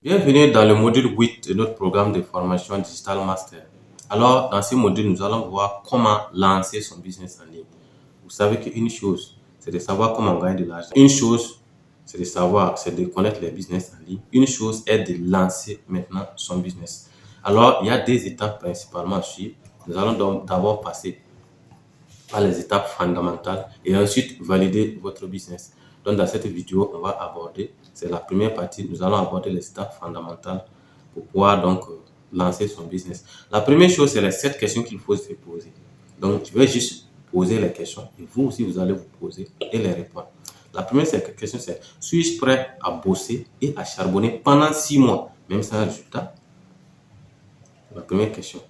Bienvenue dans le module 8 de notre programme de formation Digital Master. Alors, dans ce module, nous allons voir comment lancer son business en ligne. Vous savez qu'une chose, c'est de savoir comment gagner de l'argent. Une chose, c'est de connaître les business en ligne. Une chose est de lancer maintenant son business. Alors, il y a des étapes principalement à suivre. Nous allons donc d'abord passer par les étapes fondamentales et ensuite valider votre business. Donc, dans cette vidéo, on va aborder, c'est la première partie, nous allons aborder les étapes fondamentales pour pouvoir donc lancer son business. La première chose, c'est les 7 questions qu'il faut se poser. Donc, je vais juste poser les questions et vous aussi, vous allez vous poser et les répondre. La première question, c'est suis-je prêt à bosser et à charbonner pendant 6 mois, même sans résultat? La première question.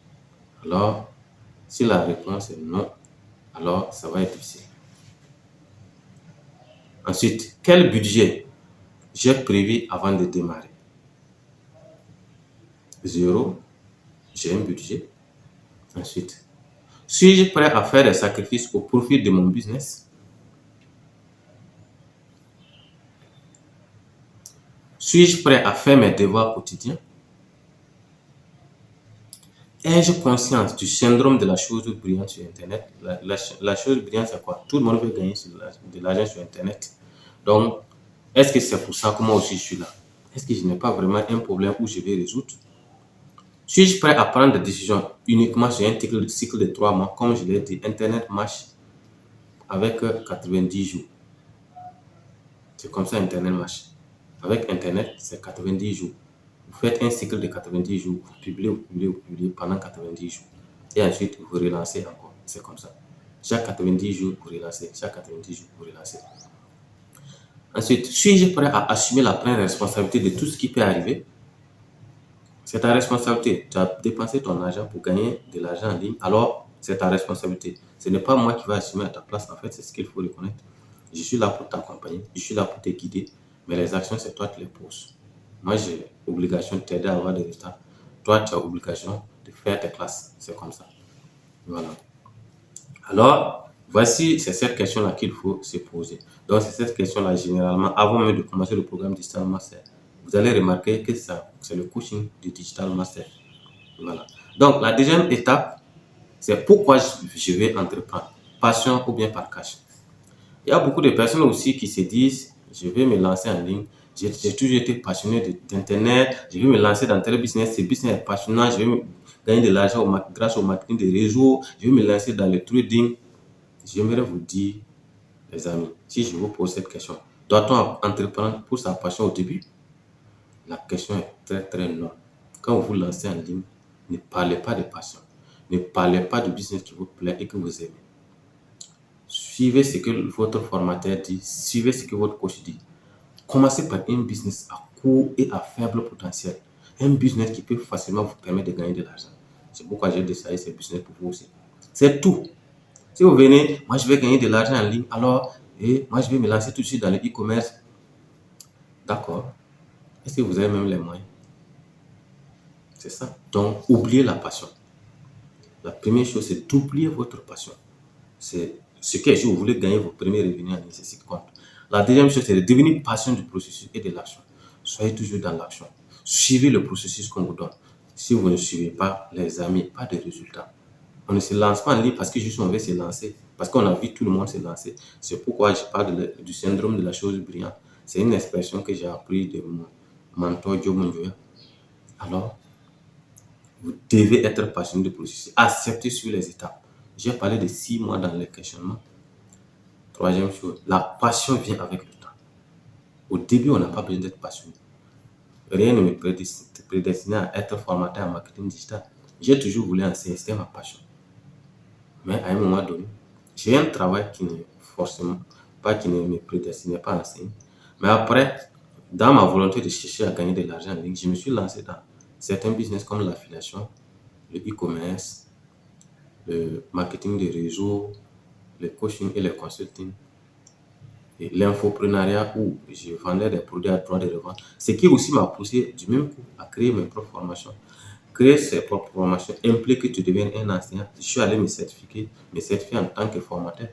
Alors, si la réponse est non, alors ça va être difficile. Ensuite, quel budget j'ai prévu avant de démarrer? 0, j'ai un budget. Ensuite, suis-je prêt à faire des sacrifices au profit de mon business? Suis-je prêt à faire mes devoirs quotidiens? Ai-je conscience du syndrome de la chose brillante sur Internet? La chose brillante, c'est quoi? Tout le monde veut gagner de l'argent sur Internet. Donc, est-ce que c'est pour ça que moi aussi je suis là? Est-ce que je n'ai pas vraiment un problème où je vais résoudre? Suis-je prêt à prendre des décisions uniquement sur un cycle de 3 mois? Comme je l'ai dit, Internet marche avec 90 jours. C'est comme ça Internet marche. Avec Internet, c'est 90 jours. Vous faites un cycle de 90 jours, vous publiez pendant 90 jours. Et ensuite, vous relancez encore. C'est comme ça. Chaque 90 jours, vous relancez. Chaque 90 jours, vous relancez. Ensuite, suis-je prêt à assumer la pleine responsabilité de tout ce qui peut arriver? C'est ta responsabilité. Tu as dépensé ton argent pour gagner de l'argent en ligne. Alors, c'est ta responsabilité. Ce n'est pas moi qui vais assumer à ta place. En fait, c'est ce qu'il faut reconnaître. Je suis là pour t'accompagner. Je suis là pour te guider. Mais les actions, c'est toi qui les poses. Moi, j'ai obligation de t'aider à avoir des résultats. Toi, tu as obligation de faire tes classes. C'est comme ça. Voilà. Alors, voici c'est cette question-là qu'il faut se poser. Donc, c'est cette question-là, généralement, avant même de commencer le programme Digital Master, vous allez remarquer que c'est le coaching du Digital Master. Voilà. Donc, la deuxième étape, c'est pourquoi je vais entreprendre. Passion ou bien par cash. Il y a beaucoup de personnes aussi qui se disent, je vais me lancer en ligne. J'ai toujours été passionné d'Internet. Je vais me lancer dans tel business. Ce business est passionnant. Je vais gagner de l'argent grâce au marketing des réseaux. Je vais me lancer dans le trading. J'aimerais vous dire, les amis, si je vous pose cette question, doit-on entreprendre pour sa passion au début? La question est très très non. Quand vous vous lancez en ligne, ne parlez pas de passion. Ne parlez pas de business qui vous plaît et que vous aimez. Suivez ce que votre formateur dit, suivez ce que votre coach dit. Commencez par un business à court et à faible potentiel. Un business qui peut facilement vous permettre de gagner de l'argent. C'est pourquoi j'ai décidé ce business pour vous aussi. C'est tout. Si vous venez, moi je vais gagner de l'argent en ligne, alors, moi je vais me lancer tout de suite dans le e-commerce. D'accord. Est-ce que vous avez même les moyens? C'est ça. Donc, oubliez la passion. La première chose, c'est d'oublier votre passion. C'est ce que si vous voulez gagner vos premiers revenus en ligne, c'est ce qui compte. La deuxième chose, c'est de devenir patient du processus et de l'action. Soyez toujours dans l'action. Suivez le processus qu'on vous donne. Si vous ne suivez pas, les amis, pas de résultats. On ne se lance pas en ligne parce que juste on veut se lancer, parce qu'on a vu tout le monde se lancer. C'est pourquoi je parle du syndrome de la chose brillante. C'est une expression que j'ai appris de mon mentor Joe Monjoya. Alors, vous devez être passionné du processus. Acceptez sur les étapes. J'ai parlé de 6 mois dans les questionnements. Troisième chose, la passion vient avec le temps. Au début, on n'a pas besoin d'être passionné. Rien ne me prédestinait à être formateur en marketing digital. J'ai toujours voulu enseigner, c'était ma passion. Mais à un moment donné, j'ai un travail qui ne forcément pas qui ne me prédestinait pas à enseigner. Mais après, dans ma volonté de chercher à gagner de l'argent en ligne, je me suis lancé dans certains business comme l'affiliation, le e-commerce, le marketing de réseau, le coaching et le consulting, et l'infoprenariat où je vendais des produits à droit de revente. Ce qui aussi m'a poussé du même coup à créer mes propres formations. Créer ses propres formations implique que tu deviennes un enseignant. Je suis allé me certifier en tant que formateur.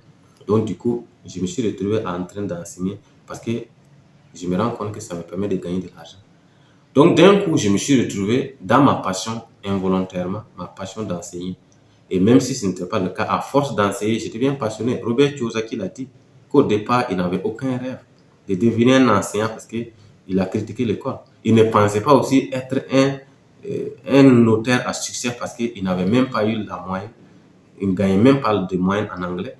Donc du coup, je me suis retrouvé en train d'enseigner parce que je me rends compte que ça me permet de gagner de l'argent. Donc, d'un coup, je me suis retrouvé dans ma passion involontairement, ma passion d'enseigner. Et même si ce n'était pas le cas, à force d'enseigner, j'étais bien passionné. Robert Kiyosaki l'a dit qu'au départ, il n'avait aucun rêve de devenir un enseignant parce qu'il a critiqué l'école. Il ne pensait pas aussi être un auteur à succès parce qu'il n'avait même pas eu la moyenne. Il ne gagnait même pas de moyenne en anglais.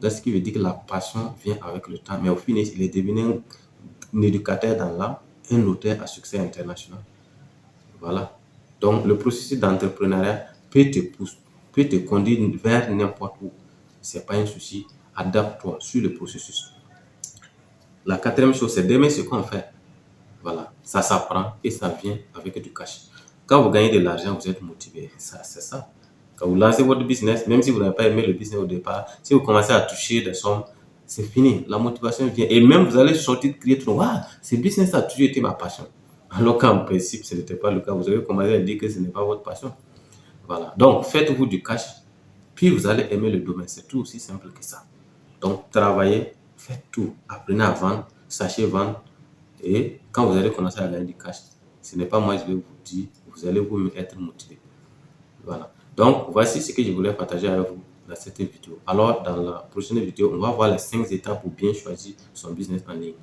Donc, ce qui veut dire que la passion vient avec le temps. Mais au final, il est devenu un éducateur dans l'âme, un auteur à succès international. Voilà. Donc, le processus d'entrepreneuriat peut te conduire vers n'importe où. Ce n'est pas un souci. Adapte-toi sur le processus. La quatrième chose, c'est d'aimer ce qu'on fait. Voilà. Ça s'apprend et ça vient avec du cash. Quand vous gagnez de l'argent, vous êtes motivé. Ça, c'est ça. Quand vous lancez votre business, même si vous n'avez pas aimé le business au départ, si vous commencez à toucher des sommes, c'est fini. La motivation vient. Et même vous allez sortir de crier trop. Ah, ce business a toujours été ma passion. Alors qu'en principe, ce n'était pas le cas. Vous avez commencé à dire que ce n'est pas votre passion. Voilà. Donc, faites-vous du cash, puis vous allez aimer le domaine. C'est tout aussi simple que ça. Donc, travaillez, faites tout. Apprenez à vendre, sachez vendre. Et quand vous allez commencer à gagner du cash, ce n'est pas moi, je vais vous dire, vous allez vous être motivé. Voilà. Donc, voici ce que je voulais partager avec vous dans cette vidéo. Alors, dans la prochaine vidéo, on va voir les 5 étapes pour bien choisir son business en ligne.